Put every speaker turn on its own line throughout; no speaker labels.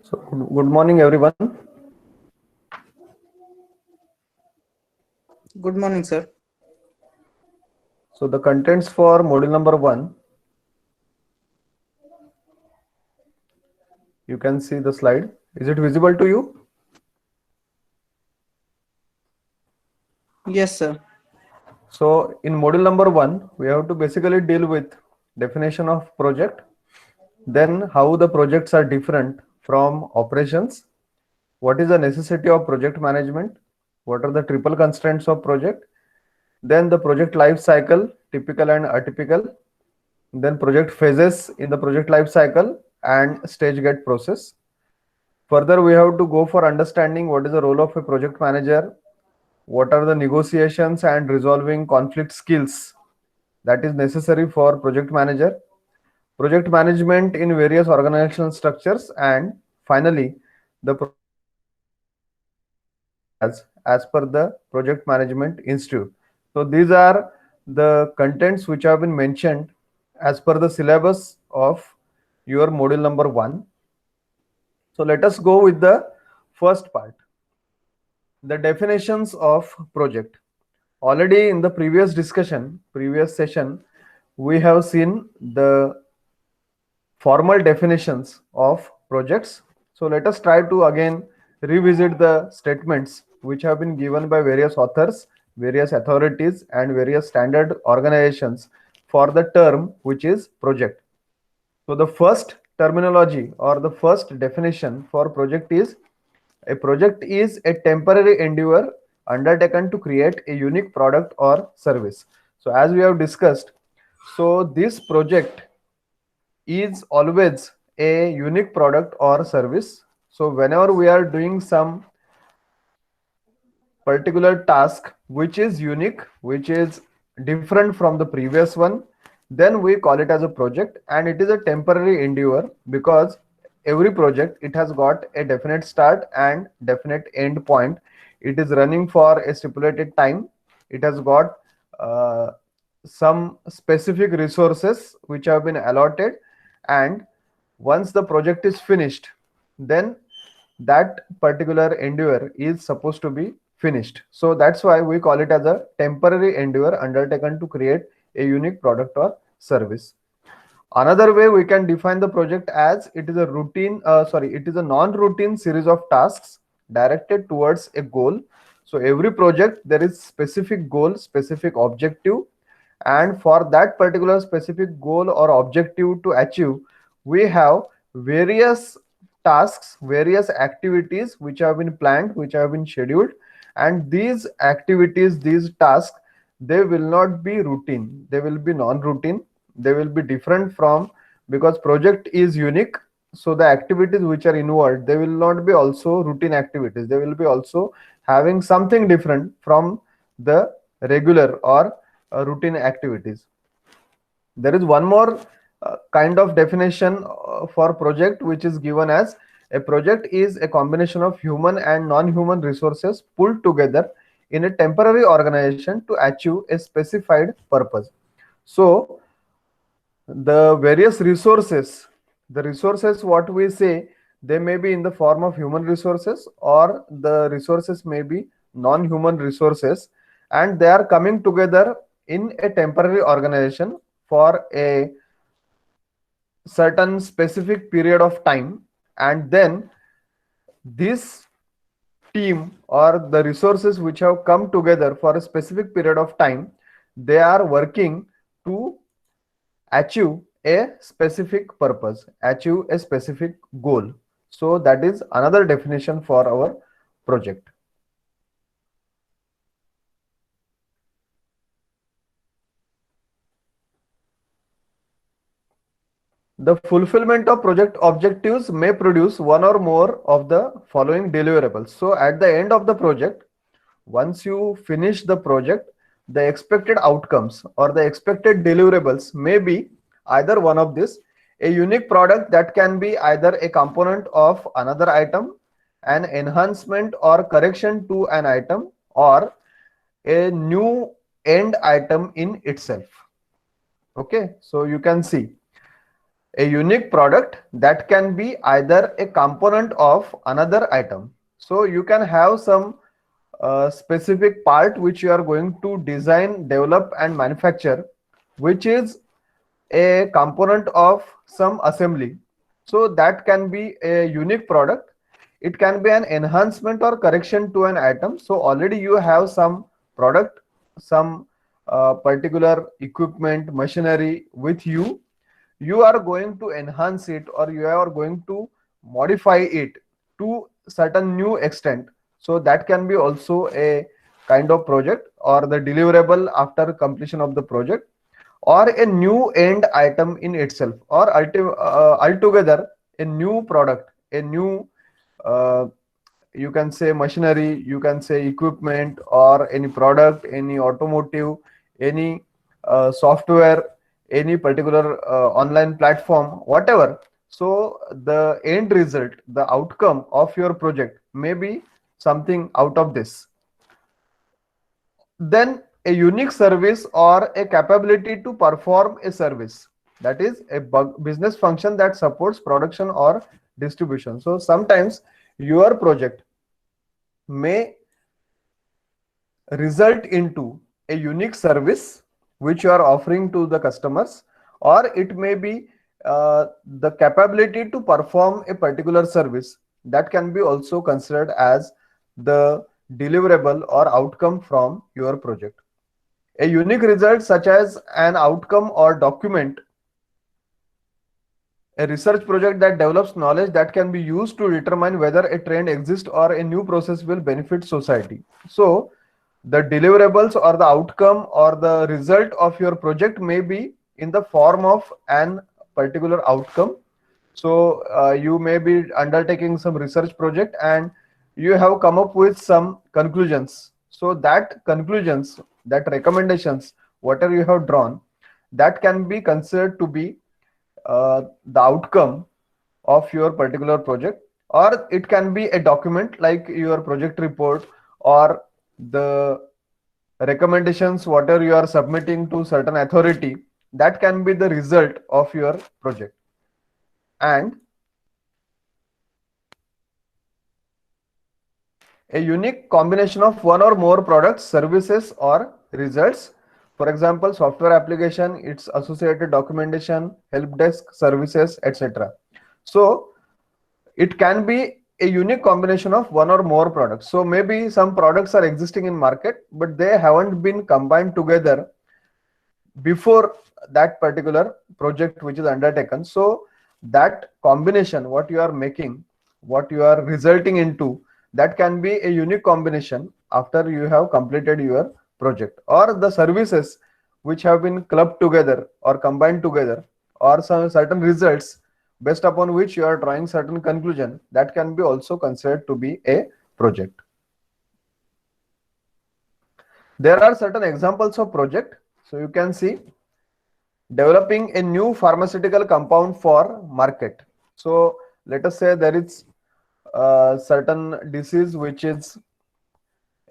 So, good morning, everyone.
Good morning, sir.
So, the contents for module number 1, you can see the slide. Is it visible to you?
Yes, sir.
So, in module number 1, we have to basically deal with definition of project, then how the projects are different from operations, what is the necessity of project management, what are the triple constraints of project, then the project life cycle, typical and atypical, then project phases in the project life cycle and stage gate process. Further, we have to go for understanding what is the role of a project manager, what are the negotiations and resolving conflict skills that is necessary for project manager, project management in various organizational structures, and finally, the as per the Project Management Institute. So these are the contents which have been mentioned as per the syllabus of your module number 1. So let us go with the first part, the definitions of project. Already in the previous discussion, previous session, we have seen the formal definitions of projects. So let us try to again revisit the statements which have been given by various authors, various authorities, and various standard organizations for the term which is project. So the first terminology or the first definition for project is: a project is a temporary endeavor undertaken to create a unique product or service. So as we have discussed, so this project is always a unique product or service. So whenever we are doing some particular task which is unique, which is different from the previous one, then we call it as a project, and it is a temporary endeavor because every project, it has got a definite start and definite end point. It is running for a stipulated time. It has got uh, some specific resources which have been allotted, and once the project is finished, then that particular endeavor is supposed to be finished. So that's why we call it as a temporary endeavor undertaken to create a unique product or service. Another way we can define the project as it is a it is a non-routine series of tasks directed towards a goal. So every project, there is specific goal, specific objective, and for that particular specific goal or objective to achieve, we have various tasks, various activities which have been planned, which have been scheduled, and these activities, these tasks, they will not be routine, they will be non-routine, they will be different from, because project is unique, so the activities which are involved, they will not be also routine activities, they will be also having something different from the regular or routine activities. There is one more kind of definition for project which is given as: a project is a combination of human and non-human resources pulled together in a temporary organization to achieve a specified purpose. So the various resources, the resources what we say, they may be in the form of human resources, or the resources may be non-human resources, and they are coming together in a temporary organization for a certain specific period of time, and then this team or the resources which have come together for a specific period of time, they are working to achieve a specific purpose, achieve a specific goal. So that is another definition for our project. The fulfillment of project objectives may produce one or more of the following deliverables. So at the end of the project, once you finish the project, the expected outcomes or the expected deliverables may be either one of this: a unique product that can be either a component of another item, an enhancement or correction to an item, or a new end item in itself. Okay, so you can see a unique product that can be either a component of another item. So you can have some specific part which you are going to design, develop, and manufacture, which is a component of some assembly. So that can be a unique product. It can be an enhancement or correction to an item. So already you have some product, some particular equipment, machinery with you. You are going to enhance it, or you are going to modify it to certain new extent. So that can be also a kind of project or the deliverable after completion of the project, or a new end item in itself, or altogether a new product, a new uh, you can say machinery, you can say equipment, or any product, any automotive, any software, any particular online platform, whatever. So the end result, the outcome of your project may be something out of this. Then a unique service or a capability to perform a service, that is a business function that supports production or distribution. So sometimes your project may result into a unique service which you are offering to the customers, or it may be the capability to perform a particular service that can be also considered as the deliverable or outcome from your project. A unique result such as an outcome or document, a research project that develops knowledge that can be used to determine whether a trend exists or a new process will benefit society. So the deliverables or the outcome or the result of your project may be in the form of an particular outcome. So you may be undertaking some research project and you have come up with some conclusions. So that conclusions, that recommendations, whatever you have drawn, that can be considered to be the outcome of your particular project, or it can be a document like your project report, or the recommendations whatever you are submitting to certain authority, that can be the result of your project. And a unique combination of one or more products, services, or results. For example, software application, its associated documentation, help desk services, etc. So it can be a unique combination of one or more products. So maybe some products are existing in market, but they haven't been combined together before that particular project which is undertaken. So that combination, what you are making, what you are resulting into, that can be a unique combination after you have completed your project, or the services which have been clubbed together or combined together, or some certain results based upon which you are drawing certain conclusion, that can be also considered to be a project. There are certain examples of project. So you can see developing a new pharmaceutical compound for market. So let us say there is a certain disease which is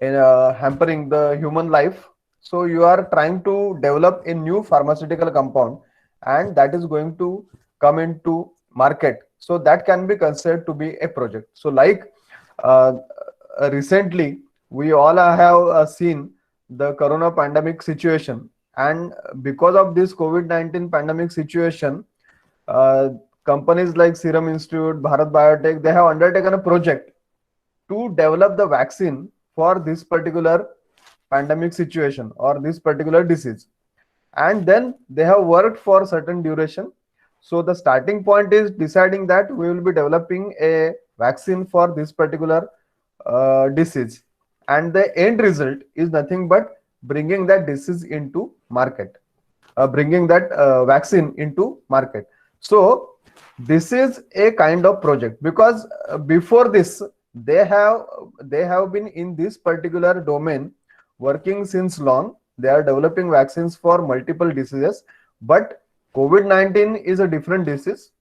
hampering the human life. So you are trying to develop a new pharmaceutical compound, and that is going to come into market. So that can be considered to be a project. So like uh, recently we all have seen the corona pandemic situation, and because of this COVID-19 pandemic situation, uh, companies like Serum Institute, Bharat Biotech, they have undertaken a project to develop the vaccine for this particular pandemic situation or this particular disease. And then they have worked for certain duration. So the starting point is deciding that we will be developing a vaccine for this particular disease, and the end result is nothing but bringing that disease into market, bringing that vaccine into market. So this is a kind of project, because before this they have been in this particular domain working since long. They are developing vaccines for multiple diseases, but COVID-19 is a different disease.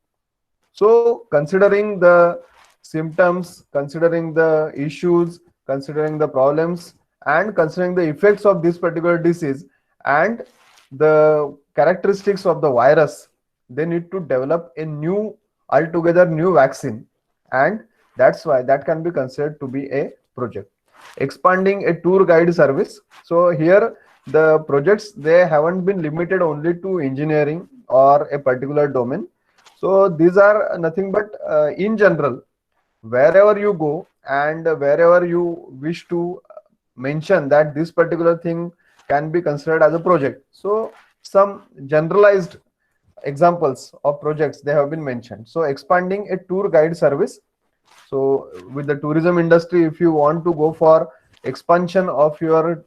So considering the symptoms, considering the issues, considering the problems, and considering the effects of this particular disease and the characteristics of the virus, they need to develop a new, altogether new vaccine, and that's why that can be considered to be a project. Expanding a tour guide service. So here the projects, they haven't been limited only to engineering or a particular domain. So these are nothing but in general, wherever you go and wherever you wish to mention that this particular thing can be considered as a project. So some generalized examples of projects they have been mentioned. So expanding a tour guide service. So with the tourism industry, if you want to go for expansion of your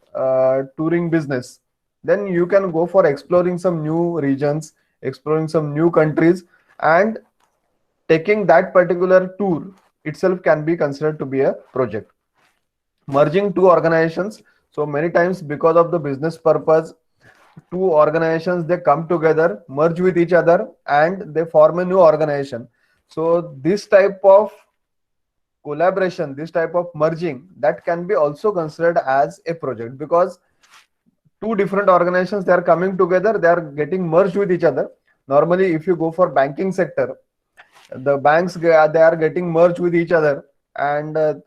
touring business, then you can go for exploring some new regions, exploring some new countries, and taking that particular tour itself can be considered to be a project. Merging two organizations. So many times, because of the business purpose, two organizations, they come together, merge with each other, and they form a new organization. So this type of collaboration, this type of merging, that can be also considered as a project, because two different organizations, they are coming together, they are getting merged with each other. Normally, if you go for banking sector, the banks, they are getting merged with each other, and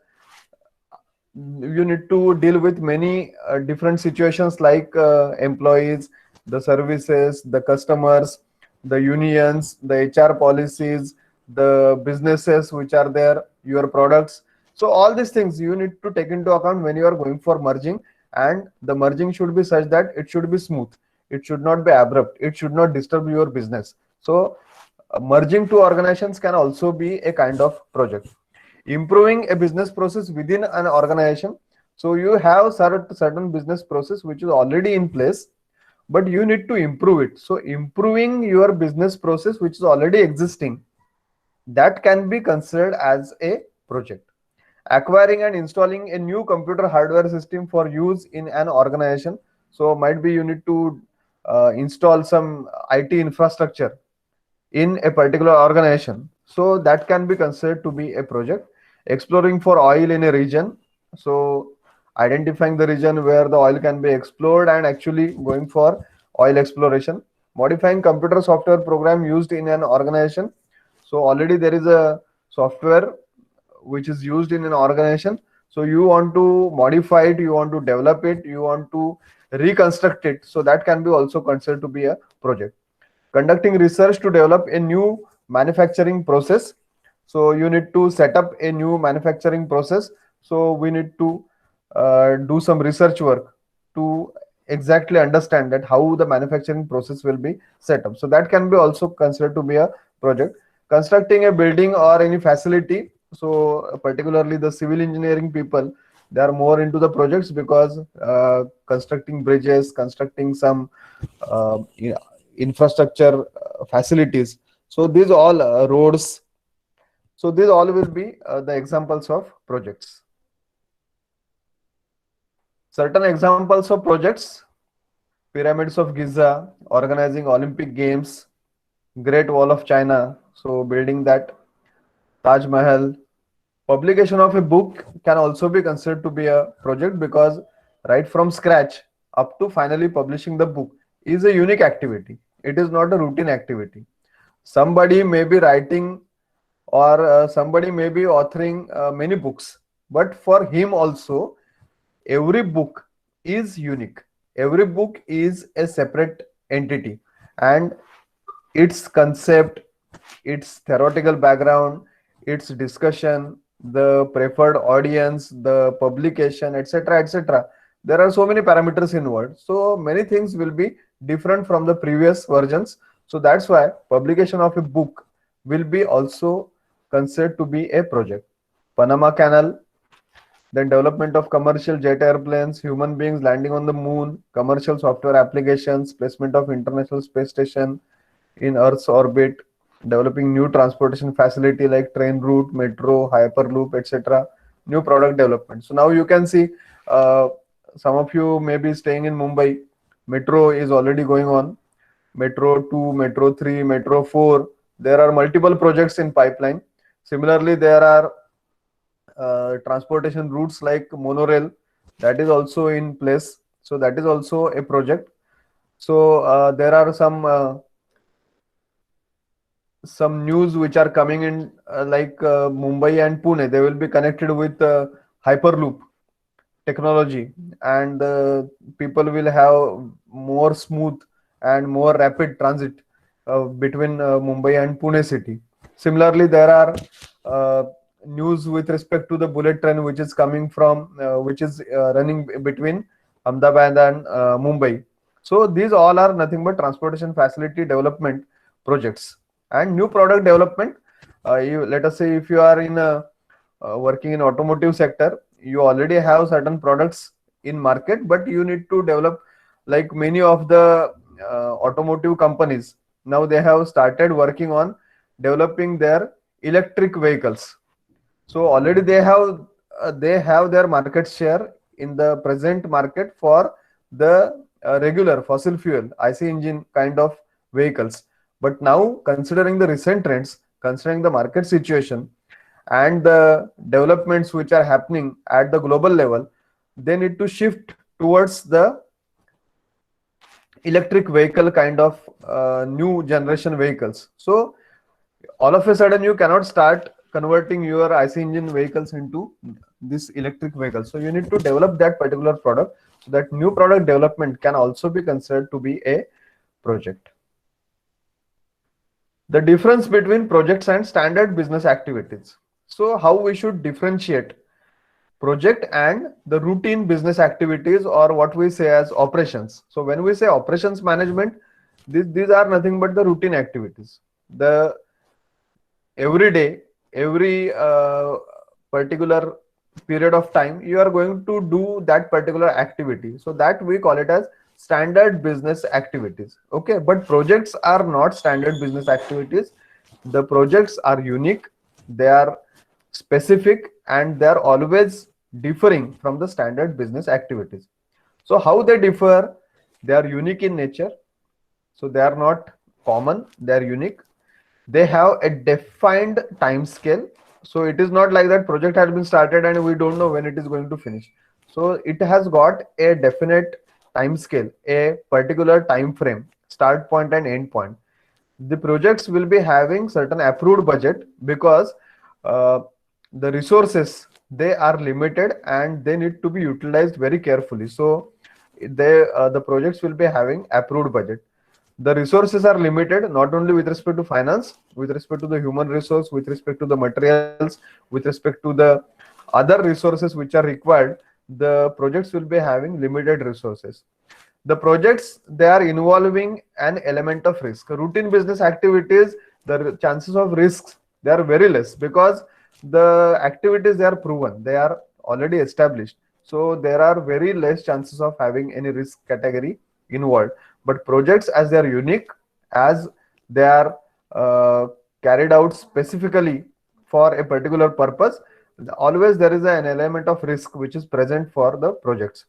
you need to deal with many different situations like employees, the services, the customers, the unions, the HR policies, the businesses which are there, your products. So all these things you need to take into account when you are going for merging, and the merging should be such that it should be smooth, it should not be abrupt, it should not disturb your business. So merging two organizations can also be a kind of project. Improving a business process within an organization. So you have certain business process which is already in place, but you need to improve it. So improving your business process which is already existing, that can be considered as a project. Acquiring and installing a new computer hardware system for use in an organization. So might be you need to install some IT infrastructure in a particular organization, so that can be considered to be a project. Exploring for oil in a region. So identifying the region where the oil can be explored and actually going for oil exploration. Modifying computer software program used in an organization. So already there is a software which is used in an organization, so you want to modify it, you want to develop it, you want to reconstruct it, so that can be also considered to be a project. Conducting research to develop a new manufacturing process. So you need to set up a new manufacturing process, so we need to do some research work to exactly understand that how the manufacturing process will be set up. So that can be also considered to be a project. Constructing a building or any facility. So particularly the civil engineering people, they are more into the projects, because constructing bridges, constructing some infrastructure facilities. So these all roads. So these all will be the examples of projects. Certain examples of projects: Pyramids of Giza, organizing Olympic Games, Great Wall of China, so building that, Taj Mahal. Publication of a book can also be considered to be a project, because right from scratch up to finally publishing the book is a unique activity. It is not a routine activity. Somebody may be writing, or somebody may be authoring many books, but for him also, every book is unique. Every book is a separate entity, and its concept, its theoretical background, its discussion, the preferred audience, the publication, etc., etc. There are so many parameters involved. So many things will be different from the previous versions. So that's why publication of a book will be also considered to be a project. Panama Canal, then development of commercial jet airplanes, human beings landing on the moon, commercial software applications, placement of International Space Station in Earth's orbit, developing new transportation facility like train route, metro, hyperloop, etc. New product development. So now you can see, some of you may be staying in Mumbai. Metro is already going on. Metro 2, Metro 3, Metro 4. There are multiple projects in pipeline. Similarly, there are transportation routes like monorail. that is also in place. So that is also a project. So there are some news which are coming in, like Mumbai and Pune, they will be connected with Hyperloop technology, and people will have more smooth and more rapid transit between Mumbai and Pune city. Similarly, there are uh, news with respect to the bullet train which is coming from which is running between Ahmedabad and Mumbai. So these all are nothing but transportation facility development projects. And new product development, let us say if you are in working in automotive sector, you already have certain products in market, but you need to develop, like many of the automotive companies now, they have started working on developing their electric vehicles. So already they have their market share in the present market for the regular fossil fuel IC engine kind of vehicles. But now, considering the recent trends, considering the market situation and the developments which are happening at the global level, they need to shift towards the electric vehicle kind of new generation vehicles. So all of a sudden you cannot start converting your IC engine vehicles into this electric vehicle. So you need to develop that particular product, so that new product development can also be considered to be a project. The difference between projects and standard business activities. So how we should differentiate project and the routine business activities, or what we say as operations. So when we say operations management, these are nothing but the routine activities. The every day, every particular period of time, you are going to do that particular activity. So that we call it as standard business activities. Okay, but projects are not standard business activities. The projects are unique, they are specific, and they are always differing from the standard business activities. So how they differ? They are unique in nature. So they are not common, they are unique. They have a defined time scale. So it is not like that project has been started and we don't know when it is going to finish. So it has got a definite time scale, a particular time frame, start point and end point. The projects will be having certain approved budget, because uh, the resources, they are limited and they need to be utilized very carefully. So the projects will be having approved budget. The resources are limited, not only with respect to finance, with respect to the human resource, with respect to the materials, with respect to the other resources which are required. The projects will be having limited resources. The projects, they are involving an element of risk. Routine business activities, the chances of risks, they are very less, because the activities, they are proven, they are already established. So there are very less chances of having any risk category involved. But projects, as they are unique, as they are uh, carried out specifically for a particular purpose, always there is an element of risk which is present for the projects.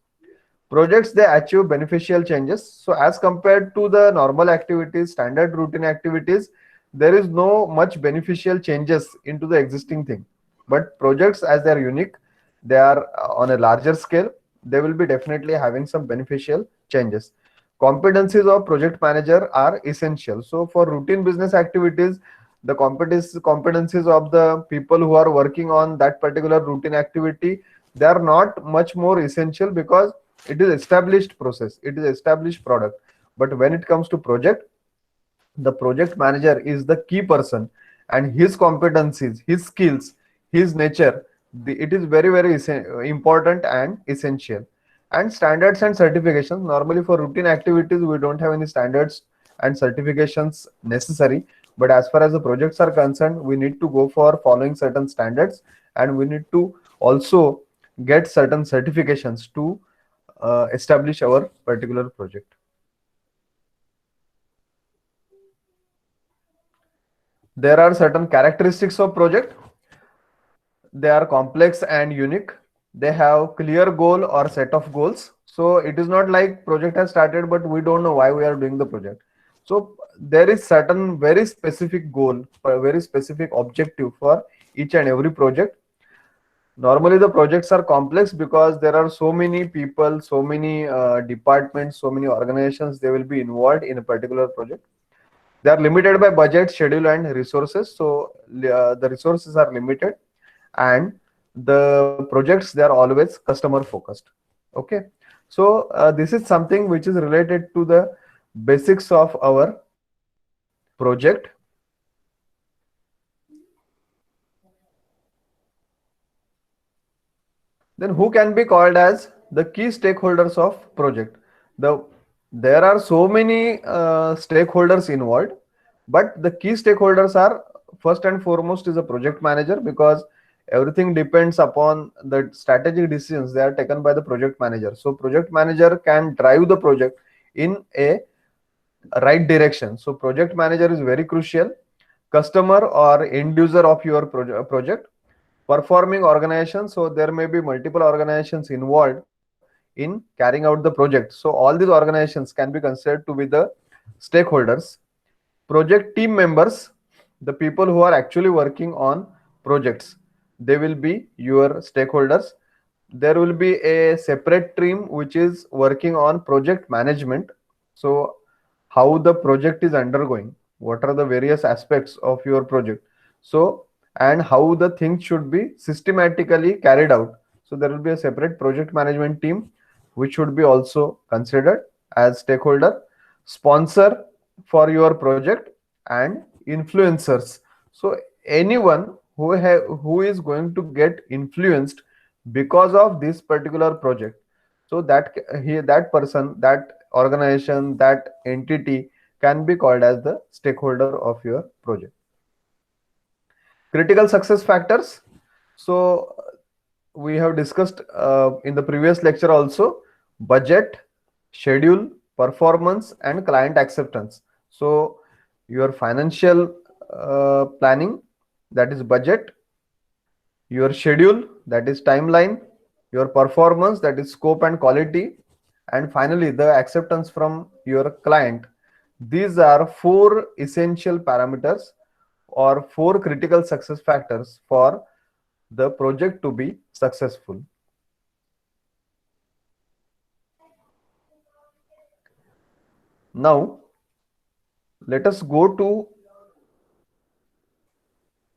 Projects, they achieve beneficial changes. So as compared to the normal activities, standard routine activities, there is no much beneficial changes into the existing thing. But projects, as they are unique, they are on a larger scale, they will be definitely having some beneficial changes. Competencies of project manager are essential. So for routine business activities, the competencies of the people who are working on that particular routine activity, they are not much more essential, because it is established process, it is established product. But when it comes to project, the project manager is the key person, and his competencies, his skills, his nature, it is very very important and essential. And standards and certifications, normally for routine activities we don't have any standards and certifications necessary, but as far as the projects are concerned, we need to go for following certain standards, and we need to also get certain certifications to establish our particular project. There are certain characteristics of project. They are complex and unique. They have clear goal or set of goals. So it is not like project has started but we don't know why we are doing the project. So there is certain very specific goal, for a very specific objective for each and every project. Normally, the projects are complex because there are so many people, so many departments, so many organizations. They will be involved in a particular project. They are limited by budget, schedule, and resources. So the resources are limited, and the projects, they are always customer focused. Okay, so this is something which is related to the basics of our project. Then who can be called as the key stakeholders of project? The There are so many stakeholders involved, but the key stakeholders are, first and foremost, is a project manager, because everything depends upon the strategic decisions they are taken by the project manager. So project manager can drive the project in a right direction. So project manager is very crucial. Customer or end user of your project, performing organization. So there may be multiple organizations involved in carrying out the project. So all these organizations can be considered to be the stakeholders. Project team members, the people who are actually working on projects, they will be your stakeholders. There will be a separate team which is working on project management. So how the project is undergoing, what are the various aspects of your project, so and how the things should be systematically carried out. So there will be a separate project management team which should be also considered as stakeholder. Sponsor for your project, and influencers. So anyone who is going to get influenced because of this particular project, so that person, that organization, that entity can be called as the stakeholder of your project. Critical success factors. So we have discussed in the previous lecture also: budget, schedule, performance, and client acceptance. So your financial planning, that is budget; your schedule, that is timeline; your performance, that is scope and quality; and finally the acceptance from your client. These are four essential parameters or four critical success factors for the project to be successful. Now let us go to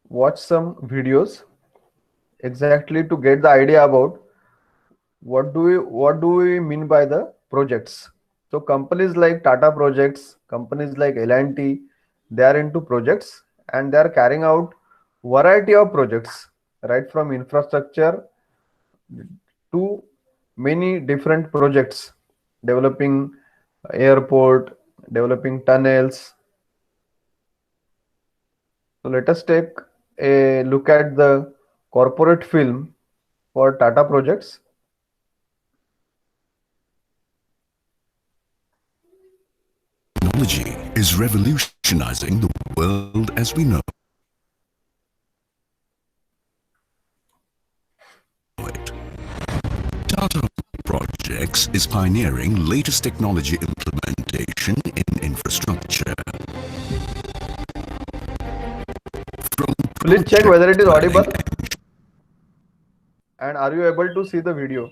watch some videos exactly to get the idea about what do we mean by the projects. So companies like Tata Projects, companies like L&T, they are into projects, and they are carrying out variety of projects, right from infrastructure to many different projects, developing airport, developing tunnels. So let us take a look at the corporate film for Tata Projects.
Technology is revolutionizing the world as we know it. Tata Projects is pioneering latest technology implementation in infrastructure. From
Please check
project
whether it is
planning
audible, and are you able to see the video?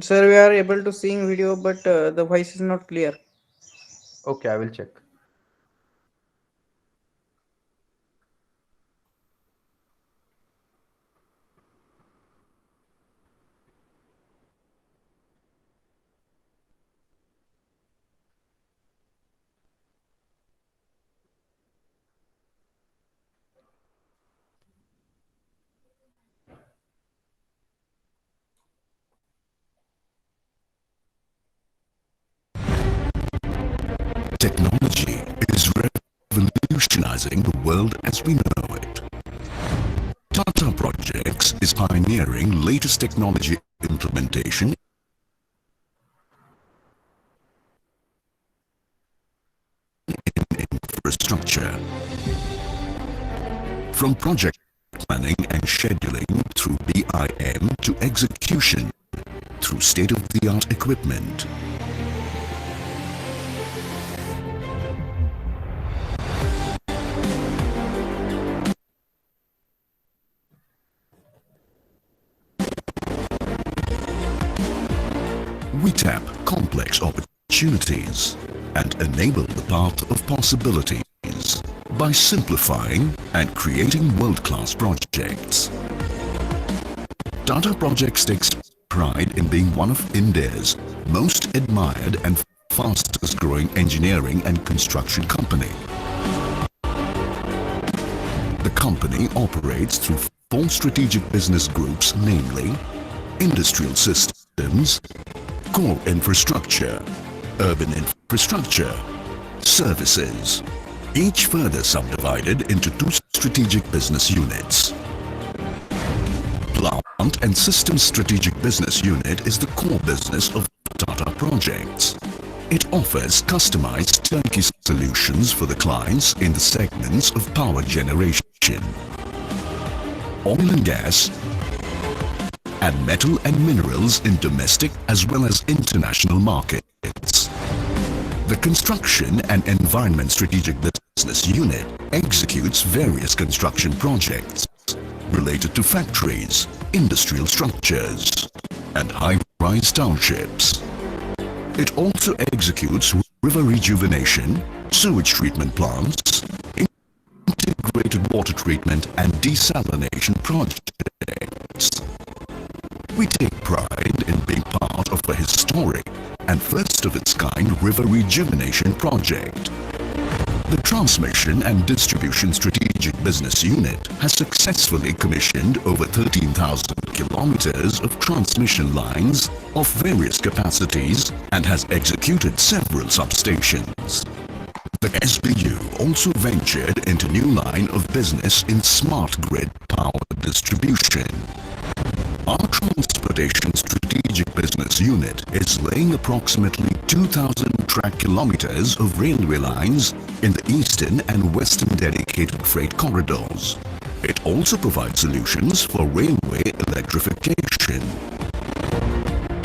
Sir, we are able to seeing video, but the voice is not clear.
Okay, I will check.
technology is revolutionizing the world as we know it. Tata Projects is pioneering latest technology implementation in infrastructure. From project planning and scheduling through BIM to execution through state-of-the-art equipment. We tap complex opportunities and enable the path of possibilities by simplifying and creating world-class projects. Tata Projects takes pride in being one of India's most admired and fastest growing engineering and construction company. The company operates through 4 strategic business groups, namely Industrial Systems, Core Infrastructure, Urban Infrastructure, Services, each further subdivided into 2 strategic business units. Plant and Systems Strategic Business Unit is the core business of Tata Projects. It offers customized turnkey solutions for the clients in the segments of power generation, oil and gas, and metal and minerals in domestic as well as international markets. The Construction and Environment Strategic Business Unit executes various construction projects related to factories, industrial structures, and high-rise townships. It also executes river rejuvenation, sewage treatment plants, integrated water treatment and desalination projects. We take pride in being part of a historic and first of its kind river rejuvenation project. The Transmission and Distribution Strategic Business Unit has successfully commissioned over 13,000 kilometers of transmission lines of various capacities and has executed several substations. The SBU also ventured into new line of business in smart grid power distribution. Our Transportation Strategic Business Unit is laying approximately 2,000 track kilometers of railway lines in the eastern and western dedicated freight corridors. It also provides solutions for railway electrification.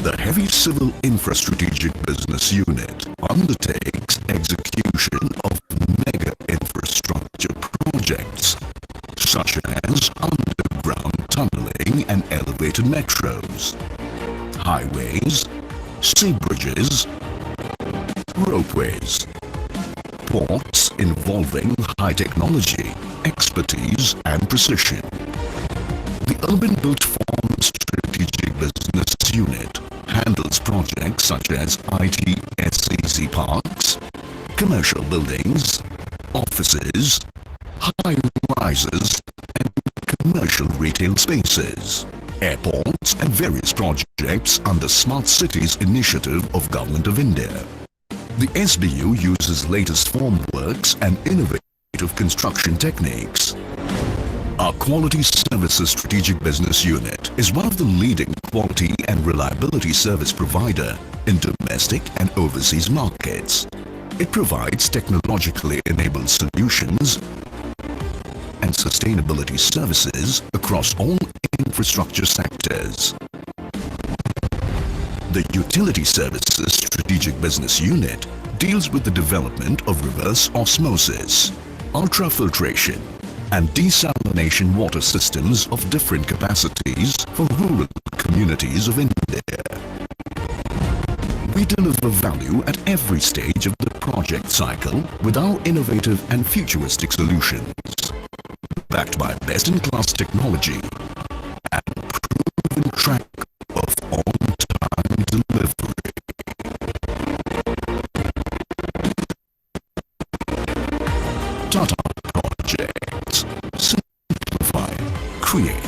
The Heavy Civil Infra Strategic Business Unit undertakes execution of mega infrastructure projects such as underground tunneling and elevated metros, highways, sea bridges, ropeways, ports involving high technology, expertise and precision. The Urban Built Form Strategic Business Unit handles projects such as ITSCC parks, commercial buildings, offices, high-rises and commercial retail spaces, airports and various projects under Smart Cities initiative of Government of India. The SBU uses latest formworks and innovative construction techniques. Our Quality Services Strategic Business Unit is one of the leading quality and reliability service provider in domestic and overseas markets. It provides technologically enabled solutions and sustainability services across all infrastructure sectors. The Utility Services Strategic Business Unit deals with the development of reverse osmosis, ultrafiltration, and desalination water systems of different capacities for rural communities of India. We deliver value at every stage of the project cycle with our innovative and futuristic solutions, backed by best-in-class technology and proven track of on-time delivery. Tata Projects. Simplify, create.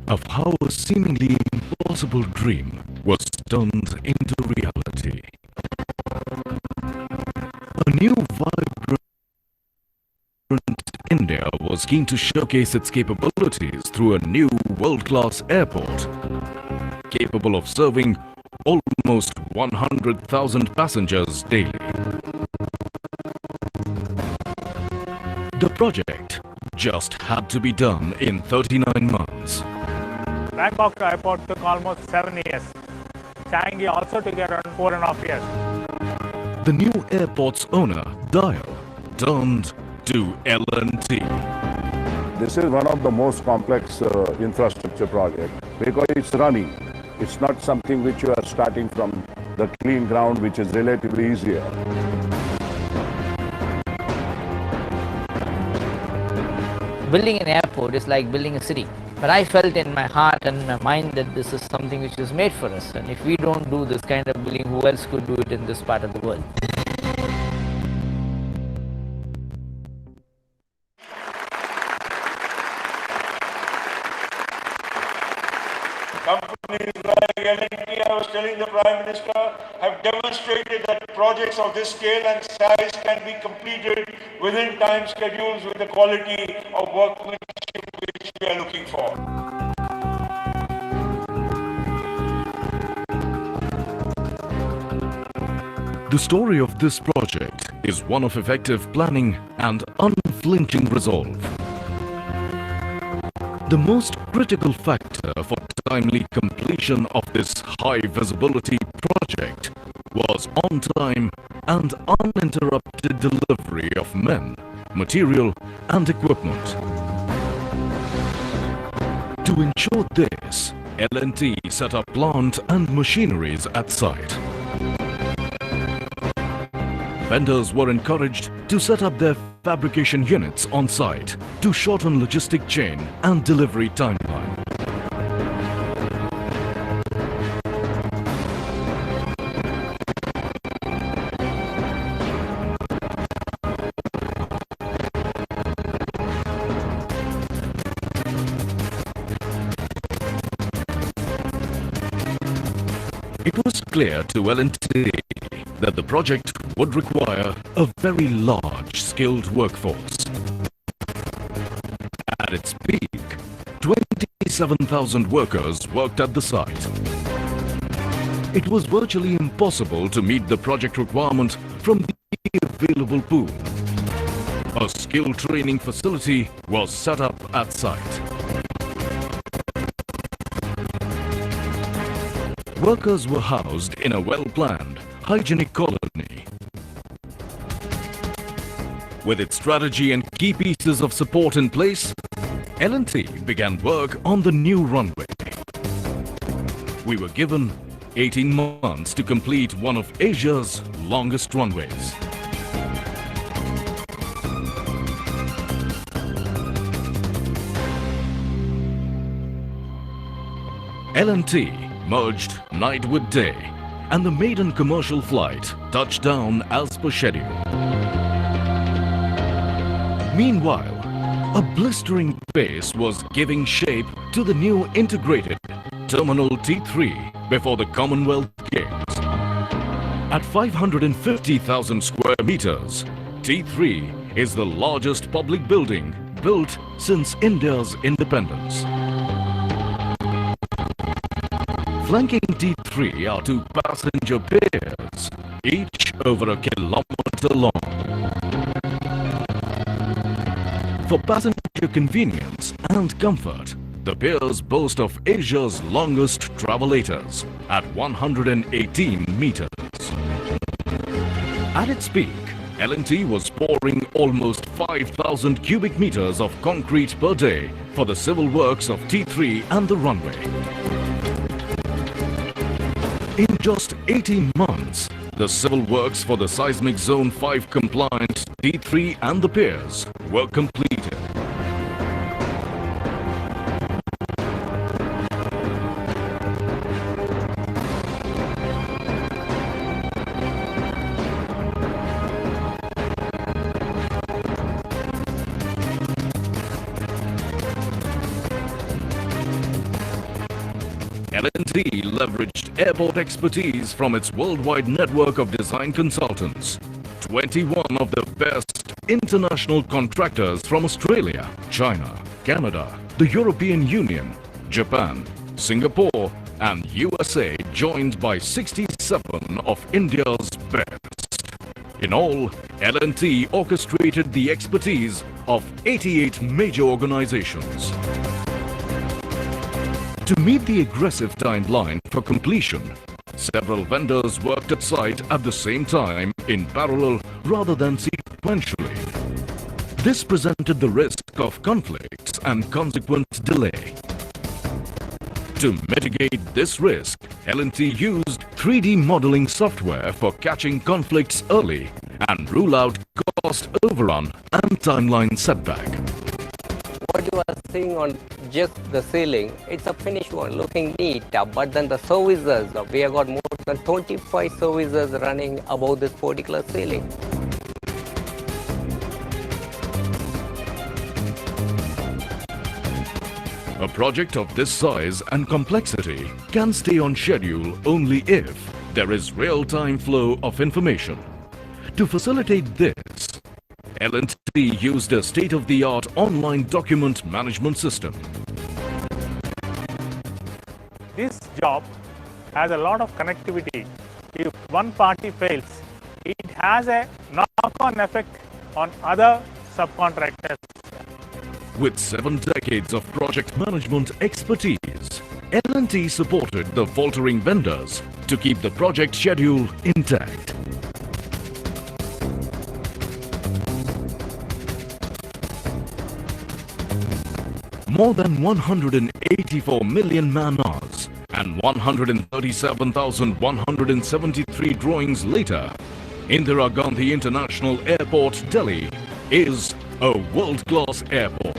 of how a seemingly impossible dream was turned into reality. A new vibrant India was keen to showcase its capabilities through a new world-class airport, capable of serving almost 100,000 passengers daily. The project just had to be done in 39 months.
Bangkok airport took almost 7 years. Changi also took around 4.5 years.
The new airport's owner, Dial, turned to L&T.
This is one of the most complex infrastructure projects because it's running. It's not something which you are starting from the clean ground, which is relatively easier.
Building an airport is like building a city. But I felt in my heart and my mind that this is something which is made for us. And if we don't do this kind of building, who else could do it in this part of the world?
Companies like L&T, I was telling the Prime Minister, have demonstrated that projects of this scale and size can be completed within time schedules with the quality of workmanship which we are looking for.
The story of this project is one of effective planning and unflinching resolve. The most critical factor for timely completion of this high-visibility project was on-time and uninterrupted delivery of men, material and equipment. To ensure this, L&T set up plant and machineries at site. Vendors were encouraged to set up their fabrication units on site to shorten logistic chain and delivery timeline. It was clear to L&T that the project would require a very large skilled workforce. At its peak, 27,000 workers worked at the site. It was virtually impossible to meet the project requirement from the available pool. A skill training facility was set up at site. Workers were housed in a well-planned, hygienic colony. With its strategy and key pieces of support in place, L&T began work on the new runway. We were given 18 months to complete one of Asia's longest runways. L&T merged night with day, and the maiden commercial flight touched down as per schedule. Meanwhile, a blistering pace was giving shape to the new integrated Terminal T3 before the Commonwealth Games. At 550,000 square meters, T3 is the largest public building built since India's independence. Flanking T3 are two passenger piers, each over a kilometer long. For passenger convenience and comfort, the piers boast of Asia's longest travelators at 118 meters. At its peak, L&T was pouring almost 5,000 cubic meters of concrete per day for the civil works of T3 and the runway. In just 18 months, the civil works for the Seismic Zone 5 compliant T3 and the piers were completed. L&T leveraged airport expertise from its worldwide network of design consultants. 21 of the best international contractors from Australia, China, Canada, the European Union, Japan, Singapore, and USA joined by 67 of India's best. In all, L&T orchestrated the expertise of 88 major organizations. To meet the aggressive timeline for completion, several vendors worked at site at the same time in parallel rather than sequentially. This presented the risk of conflicts and consequent delay. To mitigate this risk, L&T used 3D modeling software for catching conflicts early and rule out cost overrun and timeline setback.
What you are seeing on just the ceiling, it's a finished one, looking neat, but then the services, we have got more than 25 services running above this particular ceiling.
A project of this size and complexity can stay on schedule only if there is real-time flow of information. To facilitate this, L&T used a state-of-the-art online document management system.
This job has a lot of connectivity. If one party fails, it has a knock-on effect on other subcontractors.
With 7 decades of project management expertise, L&T supported the faltering vendors to keep the project schedule intact. More than 184 million man-hours and 137,173 drawings later, Indira Gandhi International Airport, Delhi is a world-class airport.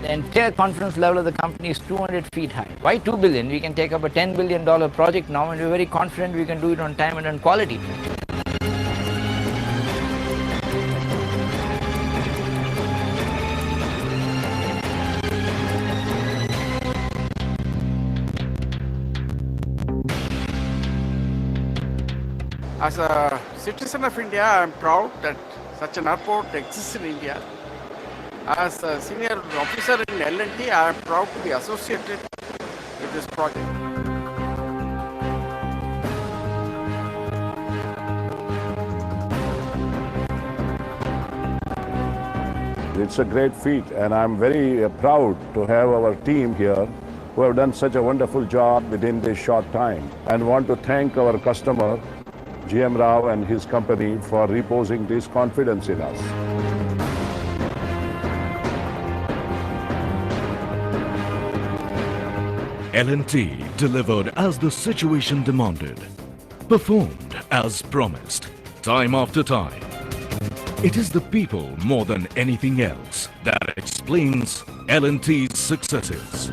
The entire confidence level of the company is 200 feet high. Why 2 billion? We can take up a $10 billion project now and we're very confident we can do it on time and on quality.
As a citizen of India, I am proud that such an airport exists in India. As a senior officer in L&T, I am proud to be associated with this project.
It's a great feat, and I'm very proud to have our team here who have done such a wonderful job within this short time, and want to thank our customer, GM Rao and his company, for reposing this confidence in us.
L&T delivered as the situation demanded, performed as promised, time after time. It is the people more than anything else that explains L&T's successes.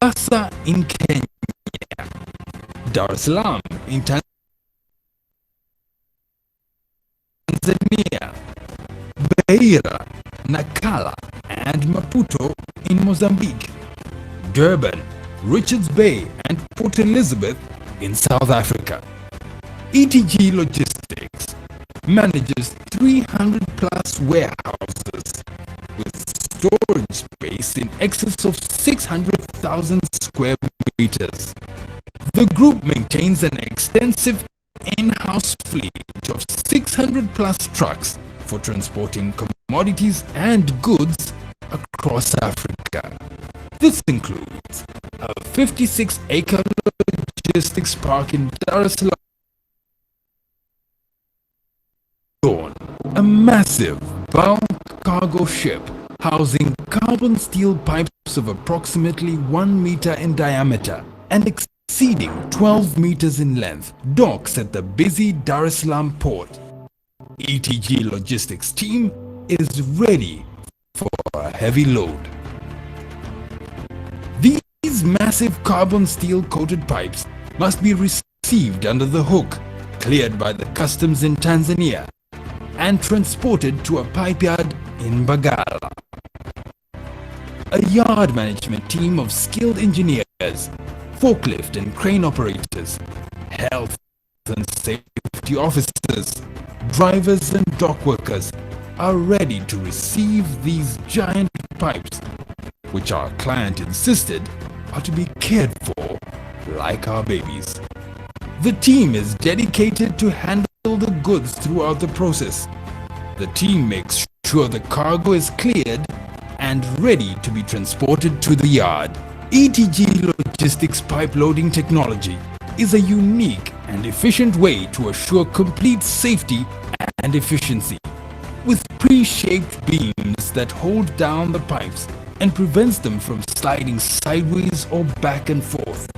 Mombasa in Kenya, Dar es Salaam in Tanzania, Beira, Nacala, and Maputo in Mozambique, Durban, Richards Bay, and Port Elizabeth in South Africa. ETG Logistics manages 300 plus warehouses with storage space in excess of 600,000 square meters. The group maintains an extensive in-house fleet of 600 plus trucks for transporting commodities and goods across Africa. This includes a 56-acre logistics park in Dar es Salaam, a massive bulk cargo ship housing carbon steel pipes of approximately 1 meter in diameter and exceeding 12 meters in length docks at the busy Dar es Salaam port. ETG Logistics team is ready for a heavy load. These massive carbon steel coated pipes must be received under the hook, cleared by the customs in Tanzania, and transported to a pipe yard in Mbagala. A yard management team of skilled engineers, forklift and crane operators, health and safety officers, drivers and dock workers are ready to receive these giant pipes, which our client insisted are to be cared for like our babies. The team is dedicated to handle the goods throughout the process. The team makes sure the cargo is cleared and ready to be transported to the yard. ETG Logistics pipe loading technology is a unique and efficient way to assure complete safety and efficiency. With pre-shaped beams that hold down the pipes and prevents them from sliding sideways or back and forth.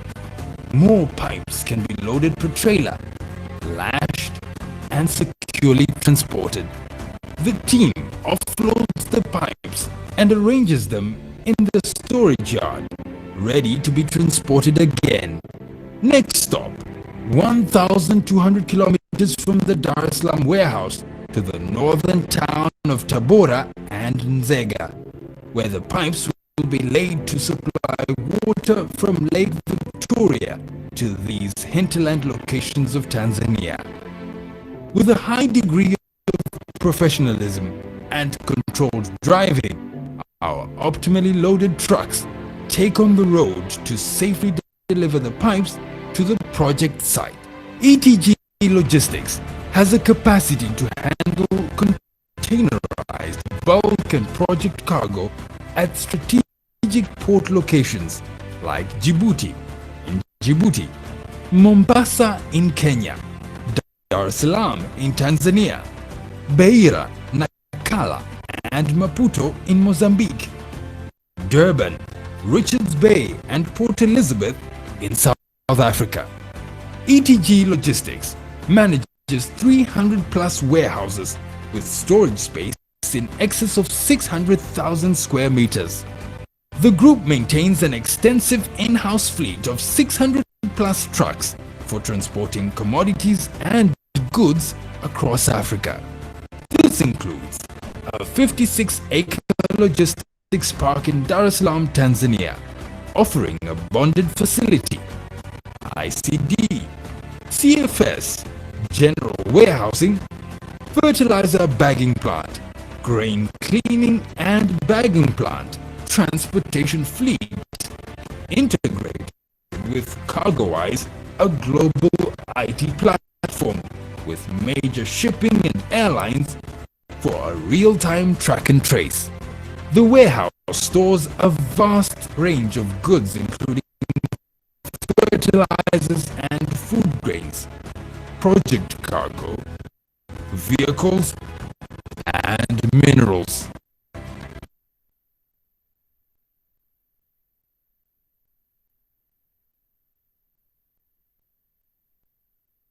More pipes can be loaded per trailer, lashed, and securely transported. The team offloads the pipes and arranges them in the storage yard, ready to be transported again. Next stop, 1,200 kilometers from the Dar es Salaam warehouse to the northern town of Tabora and Nzega, where the pipes will be laid to supply water from Lake Victoria to these hinterland locations of Tanzania. With a high degree of professionalism and controlled driving, our optimally loaded trucks take on the road to safely deliver the pipes to the project site. ETG Logistics has a capacity to handle containerized bulk and project cargo at strategic port locations like Djibouti in Djibouti, Mombasa in Kenya, Dar es Salaam in Tanzania, Beira, Nacala, and Maputo in Mozambique, Durban, Richards Bay, and Port Elizabeth in South Africa. ETG Logistics manages 300 plus warehouses with storage space in excess of 600,000 square meters. The group maintains an extensive in-house fleet of 600 plus trucks for transporting commodities and goods across Africa. This includes a 56-acre logistics park in Dar es Salaam, Tanzania, offering a bonded facility, ICD, CFS, general warehousing, fertilizer bagging plant, grain cleaning and bagging plant, transportation fleet, integrated with CargoWise, a global IT platform with major shipping and airlines for a real-time track and trace. The warehouse stores a vast range of goods including fertilizers and food grains, project cargo, vehicles, and minerals.